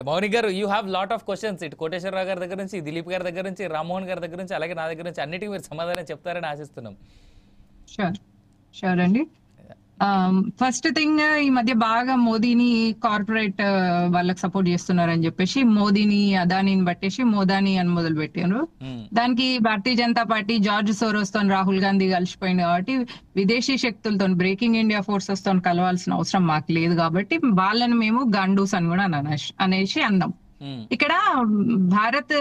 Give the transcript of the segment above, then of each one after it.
మౌనిక్ గారు, you have lot of questions. ఇటు కోటేశ్వరరావు గారి దగ్గర నుంచి, దిలీప్ గారి దగ్గర నుంచి, రామ్మోహన్ గారి దగ్గర నుంచి, అలాగే నా దగ్గర నుంచి అన్నిటికీ మీరు సమాధానం చెప్తారని ఆశిస్తున్నాం. షూర్ అండి. ఫస్ట్ థింగ్, ఈ మధ్య బాగా మోదీని కార్పొరేట్ వాళ్ళకి సపోర్ట్ చేస్తున్నారని చెప్పేసి మోదీని అదానీని పట్టేసి మోదాని అని మొదలు పెట్టారు. దానికి భారతీయ జనతా పార్టీ జార్జ్ సోరోస్ తో రాహుల్ గాంధీ కలిసిపోయింది కాబట్టి విదేశీ శక్తులతో బ్రేకింగ్ ఇండియా ఫోర్సెస్ తో కలవాల్సిన అవసరం మాకు లేదు కాబట్టి వాళ్ళని మేము గండూస్ అని కూడా అనేసి అందాం. ఇక్కడ భారత్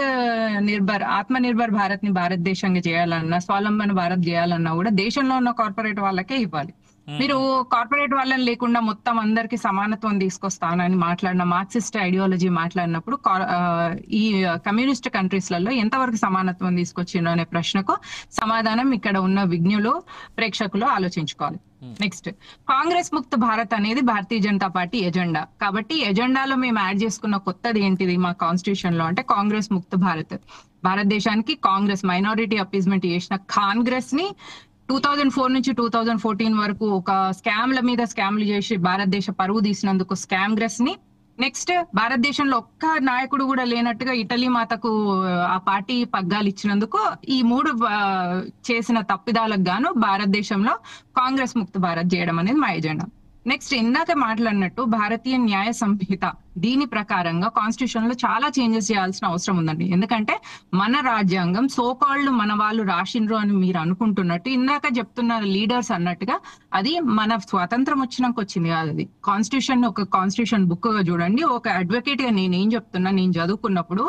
నిర్భర్, ఆత్మ నిర్భర్ భారత్ ని భారతదేశంగా చేయాలన్నా, స్వావలంబన భారత్ చేయాలన్నా కూడా దేశంలో ఉన్న కార్పొరేట్ వాళ్ళకే ఇవ్వాలి. మీరు కార్పొరేట్ వాళ్ళని లేకుండా మొత్తం అందరికి సమానత్వం తీసుకొస్తానని మాట్లాడిన మార్క్సిస్ట్ ఐడియాలజీ మాట్లాడినప్పుడు ఈ కమ్యూనిస్ట్ కంట్రీస్ లలో ఎంతవరకు సమానత్వం తీసుకొచ్చిండ్రు అనే ప్రశ్నకు సమాధానం ఇక్కడ ఉన్న విజ్ఞులు, ప్రేక్షకులు ఆలోచించుకోవాలి. నెక్స్ట్, కాంగ్రెస్ ముక్త భారత్ అనేది భారతీయ జనతా పార్టీ ఎజెండా. కాబట్టి ఎజెండాలో మేము యాడ్ చేసుకున్న కొత్తది ఏంటిది మా కాన్స్టిట్యూషన్ లో అంటే కాంగ్రెస్ ముక్త భారత్. భారతదేశానికి కాంగ్రెస్ మైనారిటీ అపీజ్మెంట్ చేసిన కాంగ్రెస్ ని 2004 నుంచి 2014 వరకు ఒక స్కామ్ల మీద స్కామ్లు చేసి భారతదేశ పరువు తీసినందుకు స్కామ్గ్రెస్ ని, నెక్స్ట్ భారతదేశంలో ఒక్క నాయకుడు కూడా లేనట్టుగా ఇటలీ మాతకు ఆ పార్టీ పగ్గాలు ఇచ్చినందుకు ఈ మూడు చేసిన తప్పిదాలకు గాను భారతదేశంలో కాంగ్రెస్ ముక్త భారత్ చేయడం అనేది మా ఎజెండా. నెక్స్ట్, ఇందాక మాట్లాడినట్టు భారతీయ న్యాయ సంహిత దీని ప్రకారంగా కాన్స్టిట్యూషన్ లో చాలా చేంజెస్ చేయాల్సిన అవసరం ఉందండి. ఎందుకంటే మన రాజ్యాంగం సోకాల్డ్ మన వాళ్ళు రాసిండ్రు అని మీరు అనుకుంటున్నట్టు, ఇందాక చెప్తున్న లీడర్స్ అన్నట్టుగా అది మన స్వాతంత్రం వచ్చినాక వచ్చింది కాదు. అది కాన్స్టిట్యూషన్, ఒక కాన్స్టిట్యూషన్ బుక్ గా చూడండి. ఒక అడ్వకేట్ గా నేనేం చెప్తున్నా, నేను చదువుకున్నప్పుడు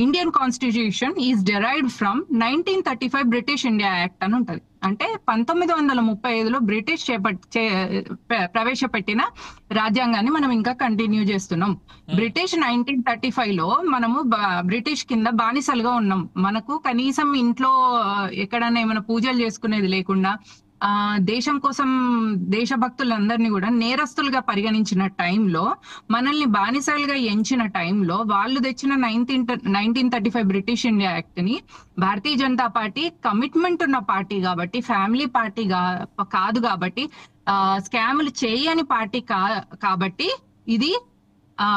Indian constitution is derived from 1935 British India act అని ఉంటది. అంటే 1935లో బ్రిటిష్ ప్రవేశపెట్టిన రాజ్యాంగాన్ని మనం ఇంకా కంటిన్యూ చేస్తున్నాం. బ్రిటిష్ 1935లో మనము బ్రిటిష్ కింద బానిసలుగా ఉన్నాం. మనకు కనీసం ఇంట్లో ఎక్కడన్నా ఏమైనా పూజలు చేసుకునేది లేకుండా, దేశం కోసం దేశభక్తులందరినీ కూడా నేరస్తులుగా పరిగణించిన టైంలో, మనల్ని బానిసలుగా ఎంచిన టైంలో వాళ్ళు తెచ్చిన 1935 బ్రిటిష్ ఇండియా యాక్ట్ ని భారతీయ జనతా పార్టీ కమిట్మెంట్ ఉన్న పార్టీ కాబట్టి, ఫ్యామిలీ పార్టీ కాదు కాబట్టి, స్కాములు చేయని పార్టీ కాబట్టి ఇది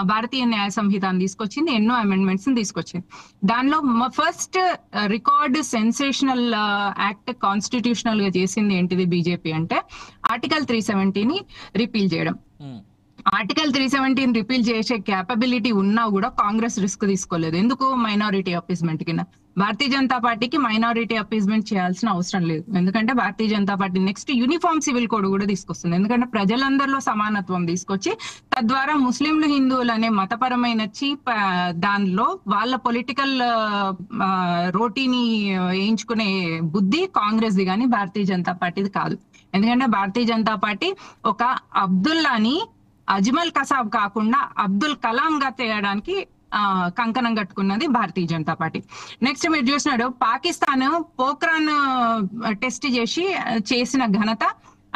భారతీయ న్యాయ సంహితను తీసుకొచ్చింది, ఎన్నో అమెండ్మెంట్స్ తీసుకొచ్చింది. దానిలో first record sensational act constitutional గా చేసింది ఏంటిది బీజేపీ అంటే ఆర్టికల్ 370ని రిపీల్ చేయడం. ఆర్టికల్ 370 రిపీల్ చేసే క్యాపబిలిటీ ఉన్నా కూడా కాంగ్రెస్ రిస్క్ తీసుకోలేదు. ఎందుకు? మైనారిటీ అపీజ్మెంట్ కింద. భారతీయ జనతా పార్టీకి మైనారిటీ అపీజ్మెంట్ చేయాల్సిన అవసరం లేదు. ఎందుకంటే Bharatiya Janata party next uniform civil code కూడా తీసుకొస్తుంది. ఎందుకంటే ప్రజలందరిలో సమానత్వం తీసుకొచ్చి తద్వారా ముస్లింలు, హిందువులు అనే మతపరమైన దానిలో వాళ్ళ పొలిటికల్ రోటీని వేయించుకునే బుద్ధి కాంగ్రెస్ది కానీ భారతీయ జనతా పార్టీది కాదు. ఎందుకంటే భారతీయ జనతా పార్టీ ఒక అబ్దుల్లాని అజ్మల్ కసాబ్ కాకుండా అబ్దుల్ కలాం గా చేయడానికి కంకణం కట్టుకున్నది భారతీయ జనతా పార్టీ. నెక్స్ట్ మీరు చూసినాడు పాకిస్తాన్ పోఖ్రాన్ టెస్ట్ చేసిన ఘనత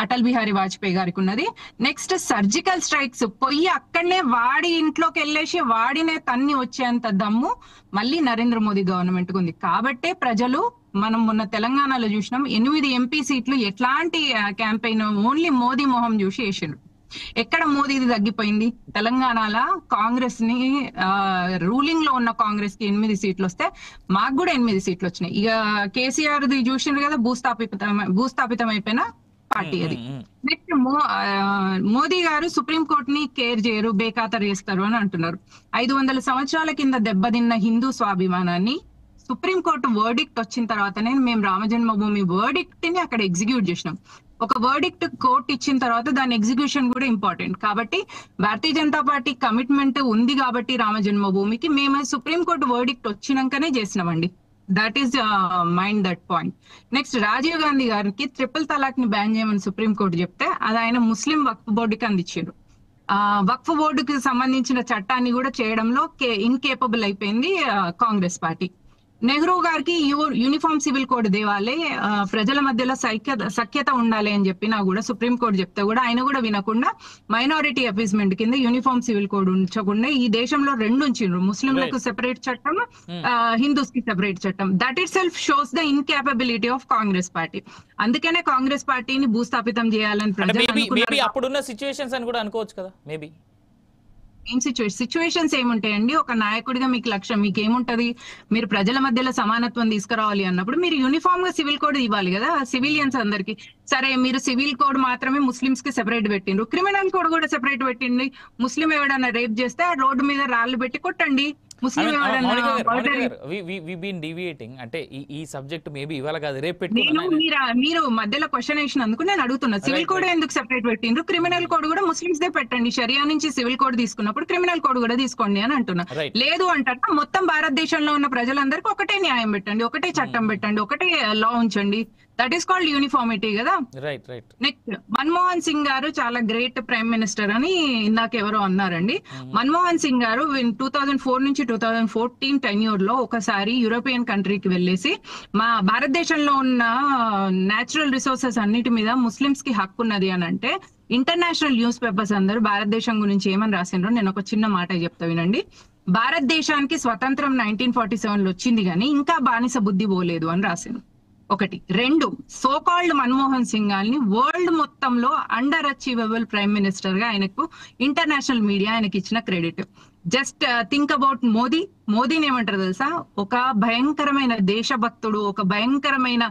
అటల్ బిహారీ వాజ్పేయి గారికి ఉన్నది. నెక్స్ట్ సర్జికల్ స్ట్రైక్స్ పోయి అక్కడనే వాడి ఇంట్లోకి వెళ్ళేసి వాడినే తన్ని వచ్చేంత దమ్ము మళ్ళీ నరేంద్ర మోదీ గవర్నమెంట్ ఉంది. కాబట్టే ప్రజలు, మనం మొన్న తెలంగాణలో చూసినాం 8 ఎంపీ సీట్లు ఎట్లాంటి క్యాంపెయిన్ ఓన్లీ మోదీ మొహం చూసి వేసిండ్రు. ఎక్కడ మోదీది తగ్గిపోయింది? తెలంగాణలో కాంగ్రెస్ ని రూలింగ్ లో ఉన్న కాంగ్రెస్ కి 8 సీట్లు వస్తే మాకు కూడా 8 సీట్లు వచ్చినాయి. ఇక కేసీఆర్ ది చూసిండ్రు కదా, భూస్థాపితం అయిపోయిన పార్టీ అది. నెక్స్ట్ మోదీ గారు సుప్రీంకోర్టుని కేర్ చేయరు, బేఖాతరు చేస్తారు అని అంటున్నారు. 500 సంవత్సరాల కింద దెబ్బతిన్న హిందూ స్వాభిమానాన్ని సుప్రీంకోర్టు వర్డిక్ట్ వచ్చిన తర్వాతనే మేము రామజన్మభూమి వర్డిక్ట్ ని అక్కడ ఎగ్జిక్యూట్ చేసినాం. ఒక వర్డిక్ట్ కోర్టు ఇచ్చిన తర్వాత దాని ఎగ్జిక్యూషన్ కూడా ఇంపార్టెంట్. కాబట్టి భారతీయ జనతా పార్టీ కమిట్మెంట్ ఉంది కాబట్టి రామజన్మభూమికి మేము సుప్రీంకోర్టు వర్డిక్ట్ వచ్చినాకనే చేసినామండి. That is mind that point. Next, Rajiv Gandhi గారికి ట్రిపుల్ తలాక్ ని బ్యాన్ చేయమని సుప్రీంకోర్టు చెప్తే అది ఆయన ముస్లిం వక్ఫ్ బోర్డుకి అందించారు. వక్ఫ్ బోర్డుకి సంబంధించిన చట్టాన్ని కూడా చేయడంలో ఇన్కేపబుల్ అయిపోయింది కాంగ్రెస్ పార్టీ. నెహ్రూ గారికి యూనిఫామ్ సివిల్ కోడ్ దేవాలి, ప్రజల మధ్యలో సఖ్యత ఉండాలి అని చెప్పినా కూడా సుప్రీంకోర్టు చెప్తే కూడా ఆయన కూడా వినకుండా మైనారిటీ అపీజ్మెంట్ కింద యూనిఫామ్ సివిల్ కోడ్ ఉంచకుండా ఈ దేశంలో 2 ఉంచిండ్రు, ముస్లింలకు సెపరేట్ చట్టం, హిందూస్ కి సెపరేట్ చట్టం. That it self shows the ఇన్కేపబిలిటీ of Congress party. అందుకనే కాంగ్రెస్ పార్టీని భూస్థాపితం చేయాలని ప్రజలు అప్పుడున్న సిచ్యువేషన్స్ అని కూడా అనుకోవచ్చు కదా. మేబీ ఏం సిచ్యువేషన్స్ ఏముంటాయండి? ఒక నాయకుడిగా మీకు లక్ష్యం మీకు ఏముంటది? మీరు ప్రజల మధ్యలో సమానత్వం తీసుకురావాలి అన్నప్పుడు మీరు యూనిఫామ్ గా సివిల్ కోడ్ ఇవ్వాలి కదా సివిలియన్స్ అందరికి. సరే మీరు సివిల్ కోడ్ మాత్రమే ముస్లిమ్స్ కి సెపరేట్ పెట్టిండ్రు, క్రిమినల్ కోడ్ కూడా సెపరేట్ పెట్టింది. ముస్లిం ఎవడన్నా రేప్ చేస్తే ఆ రోడ్డు మీద రాళ్ళు పెట్టి కొట్టండి. ముస్లిం ఎవడన్నా మౌనిక గారు వి బీన్ డీవియేటింగ్ అంటే ఈ సబ్జెక్ట్ మేబీ ఇవాళ కాదు రేపు నేను పెట్టుకున్నా. మీరు మధ్యలో క్వశ్చన్ వేసినందుకు నేను అడుగుతున్నా, సివిల్ కోడ్ ఎందుకు సెపరేట్ పెట్టిండ్రు? క్రిమినల్ కోడ్ కూడా ముస్లిమ్స్ దే పెట్టండి. షరియా నుంచి సివిల్ కోడ్ తీసుకున్నప్పుడు క్రిమినల్ కోడ్ కూడా తీసుకోండి అని అంటున్నా. రైట్ లేదు అంటారా మొత్తం భారతదేశంలో ఉన్న ప్రజలందరికీ ఒకటే న్యాయం పెట్టండి, ఒకటే చట్టం పెట్టండి, ఒకటే లా ఉంచండి. దట్ ఈస్ కాల్డ్ యూనిఫార్మిటీ కదా. Right right. Next Manmohan Singh గారు చాలా గ్రేట్ ప్రైమ్ మినిస్టర్ అని ఇందాక ఎవరో అన్నారండి. మన్మోహన్ సింగ్ గారు 2004 నుంచి 2014 టెన్యూర్ లో ఒకసారి యూరోపియన్ కంట్రీకి వెళ్ళేసి మా భారతదేశంలో ఉన్న నేచురల్ రిసోర్సెస్ అన్నిటి మీద ముస్లిమ్స్ కి హక్కు ఉన్నది అని అంటే ఇంటర్నేషనల్ న్యూస్ పేపర్స్ అందరూ భారతదేశం గురించి ఏమని రాసిండ్రో నేను ఒక చిన్న మాట చెప్తా వినండి. భారతదేశానికి స్వతంత్రం 1947 లో వచ్చింది కానీ ఇంకా బానిస బుద్ధి పోలేదు అని రాసింది. ఒకటి. రెండు, సోకాల్డ్ మన్మోహన్ సింగ్ గారిని వరల్డ్ మొత్తంలో అండర్ అచీవబుల్ ప్రైమ్ మినిస్టర్ గా ఆయనకు ఇంటర్నేషనల్ మీడియా ఆయనకి ఇచ్చిన క్రెడిట్. జస్ట్ థింక్ అబౌట్ మోదీని ఏమంటారు తెలుసా? ఒక భయంకరమైన దేశభక్తుడు, ఒక భయంకరమైన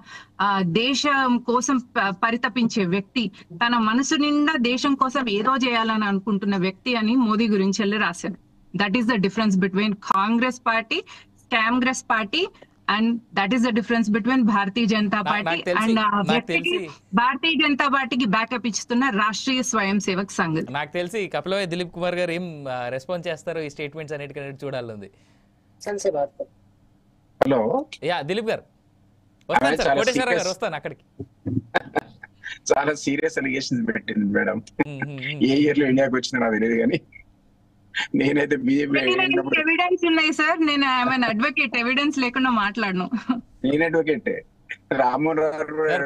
దేశం కోసం పరితపించే వ్యక్తి, తన మనసు నిండా దేశం కోసం ఏదో చేయాలని అనుకుంటున్న వ్యక్తి అని మోదీ గురించి వెళ్ళి రాశారు. That is the difference between Congress party, Scamgress party, and that is the difference between Bharatiya Janata party and Bharatiya Janata పార్టీకి బ్యాకప్ ఇస్తున్న రాష్ట్రీయ స్వయం సేవక్ సంఘ్. నాకు తెలిసి కపిలవై దిలీప్ కుమార్ గారు ఏం రెస్పాన్స్ చేస్తారో ఈ స్టేట్మెంట్స్ అన్నిటికీ చూడాలి. హలో యా దిలీప్ గారు వస్తాను సార్, కోటేశ్వర గారు వస్తాను అక్కడికి. చాలా సీరియస్ అలిగేషన్స్ పెట్టింది మేడం. ఏ ఇయర్ లో ఇండియాకి వచ్చిందో నాకు తెలియదు కానీ నేనైతే బీజేపీ ఎవిడెన్స్ ఉన్నాయి సార్. నేను అడ్వకేట్, ఎవిడెన్స్ లేకుండా మాట్లాడను. నేను అడ్వకేట్, రామ్మోహన్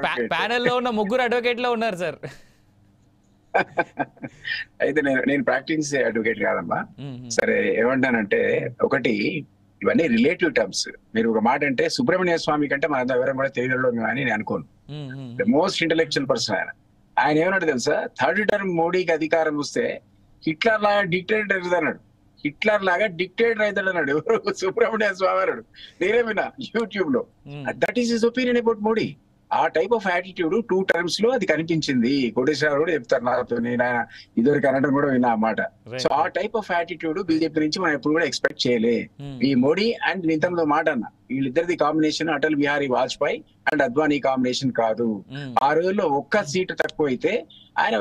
రావు ప్యానెల్ లో ఉన్న ముగ్గురు అడ్వకేట్ లో ఉన్నారు సార్. అయితే నేను ప్రాక్టీస్ అడ్వకేట్ కాదమ్మా. సరే ఏమంటానంటే, ఒకటి ఇవన్నీ రిలేటివ్ టర్మ్స్. మీరు ఒక మాట అంటే సుబ్రహ్మణ్య స్వామి కంటే మన ఎవరైనా కూడా తెలియలో అని నేను అనుకోను. ద మోస్ట్ ఇంటెలెక్చువల్ పర్సన్ ఆయన ఏమన్నాడు తెలుసా? థర్డ్ టర్మ్ మోడీకి అధికారం వస్తే హిట్లర్ లాగా డిక్టేటర్ అన్నాడు. హిట్లర్ లాగా డిక్టేటర్ అవుతాడు అన్నాడు ఎవరు? సుబ్రహ్మణ్య స్వామి అన్నాడు. నేనే విన్నా యూట్యూబ్ లో. That is his opinion about Modi. ఆ టైప్ ఆఫ్ యాటిట్యూడ్ 2 టర్మ్స్ లో అది కనిపించింది. కోటేశ్వర కూడా చెప్తారు నాతో, నేను ఆయన ఇదివరకు అనడం కూడా విన్నా ఆ మాట. సో ఆ టైప్ ఆఫ్ యాటిట్యూడ్ బీజేపీ నుంచి మనం ఎప్పుడు కూడా ఎక్స్పెక్ట్ చేయలే. ఈ మోడీ అండ్ ఇంతకుముందు మాట అన్న, వీళ్ళిద్దరిది combination Atal Bihari Vajpayee and Advani combination కాదు. ఆ రోజుల్లో ఒక్క సీటు తక్కువ అయితే ఆయన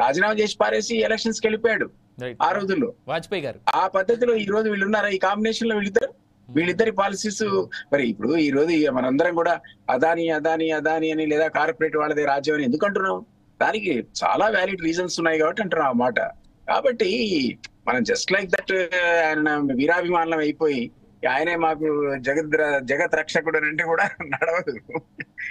రాజీనామా చేసి పారేసి ఎలక్షన్స్ కి వెళ్ళిపోయాడు ఆ రోజుల్లో వాజ్పేయి గారు. ఆ పద్ధతిలో ఈ రోజు వీళ్ళు ఉన్నారా ఈ కాంబినేషన్ లో? వీళ్ళిద్దరి పాలసీస్ మరి ఇప్పుడు ఈ రోజు మనందరం కూడా అదాని అదాని అదాని అని లేదా కార్పొరేట్ వాళ్ళదే రాజ్యం అని ఎందుకు అంటున్నాం? దానికి చాలా వ్యాలిడ్ రీజన్స్ ఉన్నాయి కాబట్టి అంటున్నాం ఆ మాట. కాబట్టి మనం జస్ట్ లైక్ దట్ ఆయన వీరాభిమానం అయిపోయి ఆయనే మాకు జగత్ రక్షకుడు అంటే కూడా నడవదు.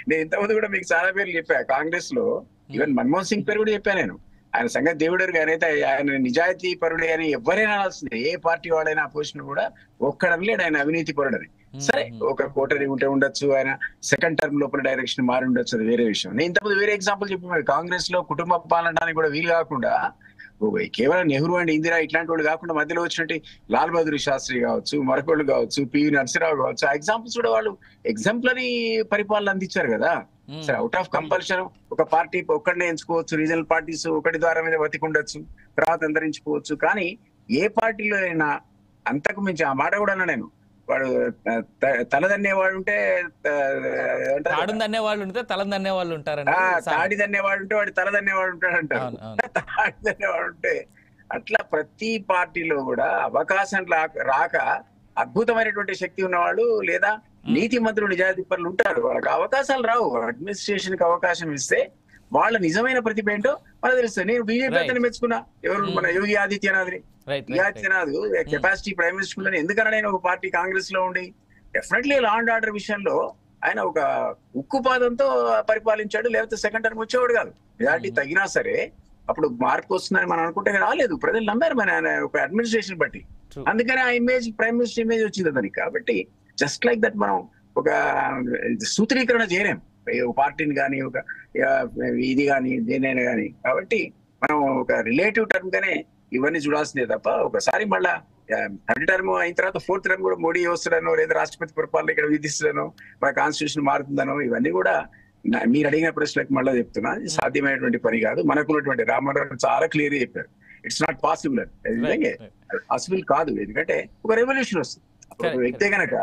నేను ఇంతకుముందు కూడా మీకు చాలా పేర్లు చెప్పా కాంగ్రెస్ లో. ఈవెన్ మన్మోహన్ సింగ్ పేరు కూడా చెప్పాను నేను. ఆయన సంగతి దేవుడు గారైతే ఆయన నిజాయితీ పరుడే అని ఎవరైనా అనాల్సిందే. ఏ పార్టీ వాడైనా అపోజిషన్ కూడా ఒక్కడలేడు ఆయన అవినీతి పరుడని. సరే ఒక కోటరీ ఉంటే ఉండొచ్చు, ఆయన సెకండ్ టర్మ్ లోపల డైరెక్షన్ మారి ఉండొచ్చు, అది వేరే విషయం. నేను ఇంతకుముందు వేరే ఎగ్జాంపుల్ చెప్పి కాంగ్రెస్ లో కుటుంబ పాలనడానికి కూడా వీలు కాకుండా కేవలం నెహ్రూ అండ్ ఇందిరా ఇట్లాంటి వాళ్ళు కాకుండా మధ్యలో వచ్చినట్టు లాల్ బహదూర్ శాస్త్రి కావచ్చు, మరొకళ్ళు కావచ్చు, పివి నరసింహరావు కావచ్చు, ఆ ఎగ్జాంపుల్స్ కూడా వాళ్ళు ఎగ్జాంపులరీ పరిపాలన అందించారు కదా. సరే అవుట్ ఆఫ్ కంపల్షన్ ఒక పార్టీ ఒక్కడనే ఎంచుకోవచ్చు, రీజనల్ పార్టీస్ ఒకటి ద్వారా మీద బతికుండొచ్చు, తర్వాత అంతరించుకోవచ్చు. కానీ ఏ పార్టీలో అయినా అంతకు మించి ఆ మాట కూడా నేను, వాడు తలదన్నేవాడు ఉంటే తాడుదన్నేవాళ్ళు ఉంటే తలదన్నేవాళ్ళు ఉంటారు, తాడిదన్నేవాడు ఉంటే వాడు తలదన్నేవాడు ఉంటాడు అంటారు. తాడిదన్నేవాడు ఉంటే అట్లా ప్రతి పార్టీలో కూడా అవకాశం రాక అద్భుతమైనటువంటి శక్తి ఉన్నవాళ్ళు లేదా నీతి మంత్రులు నిజాయితీ పనులు ఉంటారు. వాళ్ళకి అవకాశాలు రావు. అడ్మినిస్ట్రేషన్ కి అవకాశం ఇస్తే వాళ్ళ నిజమైన ప్రతిభ ఏంటో మనకు తెలుస్తుంది. నేను బీజేపీ అతను మెచ్చుకున్నా, ఎవరు మన యోగి ఆదిత్యనాథ్ని. ఆదిత్యనాథ్ కెపాసిటీ ప్రైమ్ మినిస్టర్ ఎందుకన్నా నేను ఒక పార్టీ కాంగ్రెస్ లో ఉండి డెఫినెట్లీ లా అండ్ ఆర్డర్ విషయంలో ఆయన ఒక ఉక్కుపాదంతో పరిపాలించాడు. లేకపోతే సెకండ్ టర్మ్ వచ్చేవాడు కాదు. మెజారిటీ తగినా సరే అప్పుడు మార్పు వస్తుందని మనం అనుకుంటే రాలేదు. ప్రజలు నమ్మారు మన ఒక అడ్మినిస్ట్రేషన్ బట్టి. అందుకని ఆ ఇమేజ్ ప్రైమ్ మినిస్టర్ ఇమేజ్ వచ్చింది దానికి. కాబట్టి జస్ట్ లైక్ దట్ మనం ఒక సూత్రీకరణ చేయలేం ఒక పార్టీని కానీ ఒక ఇది కానీ దేనైనా కానీ. కాబట్టి మనం ఒక రిలేటివ్ టర్మ్ గానే ఇవన్నీ చూడాల్సిందే తప్ప ఒకసారి మళ్ళా థర్డ్ టర్మ్ అయిన తర్వాత ఫోర్త్ టర్మ్ కూడా మోడీ వస్తాడనో లేదా రాష్ట్రపతి పరిపాలన ఇక్కడ విధిస్తాడనో మన కాన్స్టిట్యూషన్ మారుతుందనో ఇవన్నీ కూడా మీరు అడిగిన ప్రశ్నలకు మళ్ళీ చెప్తున్నా ఇది సాధ్యమైనటువంటి పని కాదు. మనకున్నటువంటి రామారావు చాలా క్లియర్ గా చెప్పారు, ఇట్స్ నాట్ పాసిబుల్ అని. పాసిబుల్ కాదు, ఎందుకంటే ఒక రెవల్యూషన్ వస్తుంది. ఒక వ్యక్తే కనుక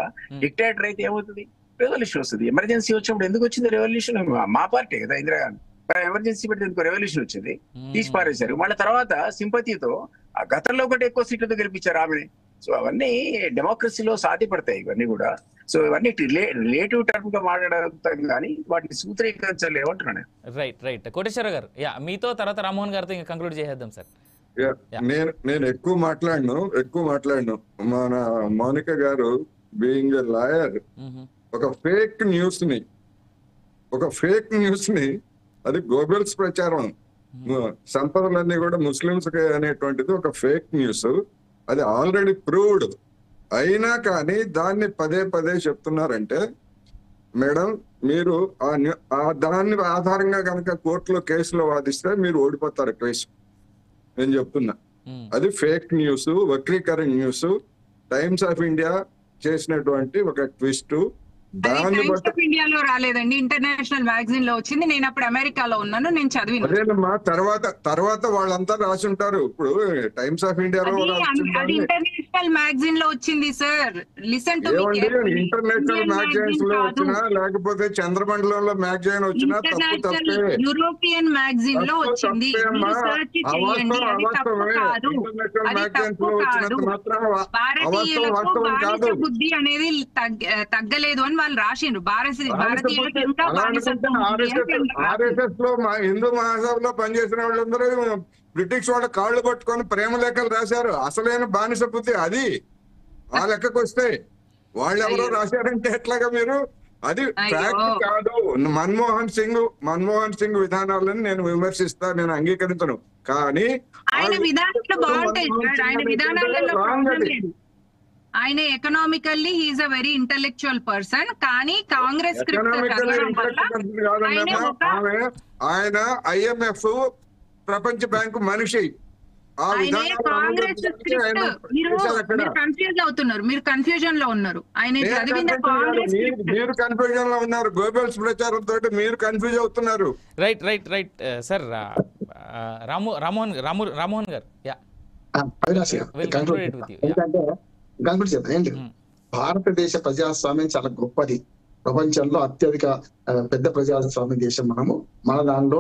డిక్టేటర్ అయితే ఏమవుతుంది, రెవల్యూషన్ వస్తుంది. ఎమర్జెన్సీ వచ్చినప్పుడు ఎందుకు వచ్చింది రెవల్యూషన్? మా పార్టీ కదా ఇందిరాగాంధీ ఎమర్జెన్సీ పెడితే ఎందుకు రెవల్యూషన్ వచ్చింది, తీసి పారేశారు. మళ్ళీ తర్వాత సింపతితో ఆ గతంలో ఒకటి ఎక్కువ సీట్లతో గెలిపించారు ఆమెని. సో అవన్నీ డెమోక్రసీలో సాధ్యపడతాయి ఇవన్నీ కూడా. సో ఇవన్నీ రిలేటివ్ టర్మ్ గా మాట్లాడతాం కానీ వాటిని సూత్రీకరించాలి ఏమంటున్నాను. రైట్ కోటేశ్వర గారు, మీతో తర్వాత రామ్మోహన్ గారితో ఇంకా కంక్లూడ్ చేసేద్దాం సార్. నేను ఎక్కువ మాట్లాడను. మన మౌనిక గారు బీయింగ్ ఎ లాయర్ ఒక ఫేక్ న్యూస్ ని అది గోబెల్స్ ప్రచారం, సంపదలన్నీ కూడా ముస్లింస్ అనేటువంటిది ఒక ఫేక్ న్యూస్. అది ఆల్రెడీ ప్రూవ్డ్ అయినా కానీ దాన్ని పదే చెప్తున్నారంటే మేడం మీరు దాన్ని ఆధారంగా కనుక కోర్టులో కేసులో వాదిస్తే మీరు ఓడిపోతారు కేసు. నేను చెప్తున్నా అది ఫేక్ న్యూస్, వక్రీకరణ న్యూస్. టైమ్స్ ఆఫ్ ఇండియా చేసినటువంటి ఒక ట్విస్ట్. టైమ్స్ ఆఫ్ ఇండియాలో రాలేదండి, ఇంటర్నేషనల్ మ్యాగజైన్ లో వచ్చింది. నేను అప్పుడు అమెరికాలో ఉన్నాను, నేను చదివిన. అదేనమ్మా, తర్వాత వాళ్ళంతా రాసి ఉంటారు. ఇప్పుడు టైమ్స్ ఆఫ్ ఇండియాలో ఇంటర్నేషనల్ మ్యాగజైన్ లో వచ్చింది sir. Listen to international magazines లో వచ్చినా లేకపోతే చంద్రమండలంలో మ్యాగజైన్ వచ్చినా తప్పే. యూరోపియన్ మ్యాగజైన్ లో వచ్చింది. భారతీయులకు బుద్ధి అనేది తగ్గలేదు అని వాళ్ళు రాసిండ్రు. ఆర్ఎస్ఎస్ లో హిందూ మహాసభలో పనిచేసిన వాళ్ళందరూ బ్రిటిష్ వాళ్ళ కాళ్ళు పట్టుకొని ప్రేమ లేఖలు రాశారు. అసలైన బానిస బుద్ధి అది. ఆ లెక్కకు వస్తే వాళ్ళెవరో రాశారంటే ఎట్లాగా మీరు? అది ఫ్యాక్ట్ కాదు. మన్మోహన్ సింగ్ విధానాలను నేను విమర్శిస్తా, నేను అంగీకరించను. కానీ ఆయన economically he's a very intellectual person. కానీ కాంగ్రెస్ ఆయన IMF ప్రపంచ బ్యాంకు మనిషి. కన్ఫ్యూజ్ అవుతున్నారు, మీరు కన్ఫ్యూజన్ లో ఉన్నారు. ఆయన మీరు కన్ఫ్యూజన్ లో ఉన్నారు. గోబెల్స్ ప్రచారం తోటి మీరు కన్ఫ్యూజ్ అవుతున్నారు. Right sir. రామ్మోహన్ గారు భారతదేశ ప్రజాస్వామ్యం చాలా గొప్పది. ప్రపంచంలో అత్యధిక పెద్ద ప్రజాస్వామ్య దేశం మనము. మన దానిలో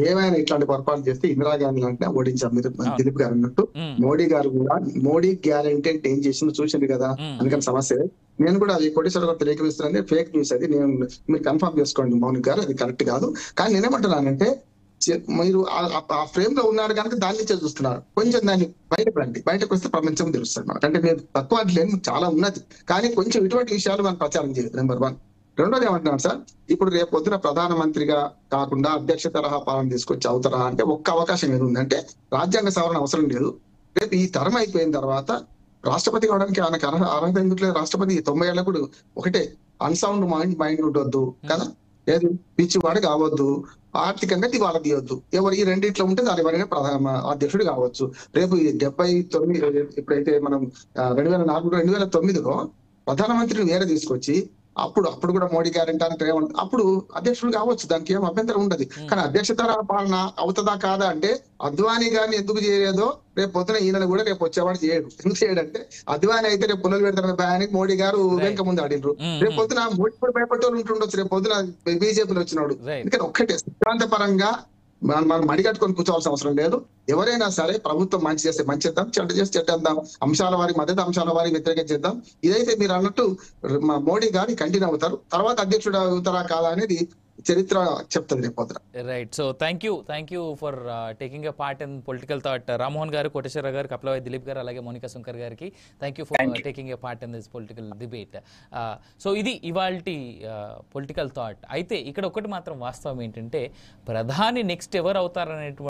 ఏమైనా ఇట్లాంటి పొరపాటు చేస్తే ఇందిరాగాంధీ అంటే ఓడించాం. మీరు దిలీప్ గారు అన్నట్టు మోడీ గారు కూడా మోడీ గ్యారంటీ అంటే ఏం చేసిందో చూసింది కదా, అందుకని సమస్య. నేను కూడా అది కోటేశ్వర గారు తెలియకరిస్తున్నాను, ఫేక్ న్యూస్ అది. నేను మీరు కన్ఫర్మ్ చేసుకోండి మౌనిక్ గారు, అది కరెక్ట్ కాదు. కానీ నేనేమంటున్నానంటే మీరు ఆ ఫ్రేమ్ లో ఉన్నారు కనుక దాని నుంచే చూస్తున్నారు. కొంచెం దాన్ని బయటకు రండి, బయటకు వస్తే ప్రపంచం తెలుస్తుంది మనకు. అంటే మీరు తక్కువ లేదు, చాలా ఉన్నది. కానీ కొంచెం ఇటువంటి విషయాలు మనం ప్రచారం చేయదు. నెంబర్ 1. రెండోది ఏమంటున్నాను సార్, ఇప్పుడు రేపు పొద్దున ప్రధానమంత్రిగా కాకుండా అధ్యక్ష తరహా పాలన తీసుకొచ్చి అవుతారా అంటే ఒక్క అవకాశం ఏది ఉందంటే రాజ్యాంగ సవరణ అవసరం లేదు. రేపు ఈ తరం అయిపోయిన తర్వాత రాష్ట్రపతి కావడానికి ఆయనకు అర్హత ఎందుకు లేదు? రాష్ట్రపతి 90 ఏళ్ళకు కూడా ఒకటే అన్సౌండ్ మైండ్ ఉండొద్దు కదా, ఏది పిచ్చివాడు కావద్దు, ఆర్థికంగా దివాలా తీయొద్దు. ఎవరు ఈ రెండిట్లో ఉంటే దాని ఎవరైనా అధ్యక్షుడు కావచ్చు. రేపు 79 ఎప్పుడైతే మనం 2004 2009లో ప్రధానమంత్రిని వేరే తీసుకొచ్చి అప్పుడు కూడా మోడీ గ్యారెంటీ అంటే అప్పుడు అధ్యక్షుడు కావచ్చు, దానికి ఏం అభ్యంతరం ఉండదు. కానీ అధ్యక్ష తరహా పాలన అవుతుందా కాదా అంటే అద్వానీ గారిని ఎందుకు చేయలేదో రేపు పొద్దున ఈయన కూడా రేపు వచ్చేవాడు చేయడు. ఎందుకు చేయడంటే అద్వానీ అయితే రేపు పుల్లలు పెడతారన్న భయానికి మోడీ గారు వెనక ముందు ఆడినరు. రేపు పొద్దున మోడీ కూడా భయపడేవాళ్ళు ఉంటుండొచ్చు. రేపు పొద్దున బీజేపీలో వచ్చినాడు. ఎందుకంటే ఒక్కటే సిద్ధాంత పరంగా మనం మడిగట్టుకొని కూర్చోవాల్సిన అవసరం లేదు. ఎవరైనా సరే ప్రభుత్వం మంచి చేస్తే మంచి చేద్దాం, చెడ్డ చేస్తే చెడ్డేద్దాం, అంశాల వారి మద్దతు అంశాల వారి వ్యతిరేకం చేద్దాం. ఇదైతే మీరు అన్నట్టు మోడీ గారి కంటిన్యూ అవుతారు. తర్వాత అధ్యక్షుడు అవుతారా కాదా అనేది చరిత్ర చెప్తుంది రేపు పొద్దున. Right. So thank you for taking a part in political thought. Rammohan గారు, కోటేశ్వర గారు, కపిలవాయి దిలీప్ గారు, అలాగే మోనికా శంకర్ గారికి thank you for taking a part in this political debate. So ఇది ఇవాల్టి పొలిటికల్ థాట్. అయితే ఇక్కడ ఒకటి మాత్రం వాస్తవం ఏంటంటే ప్రధాని నెక్స్ట్ ఎవరు అవుతారనేటువంటి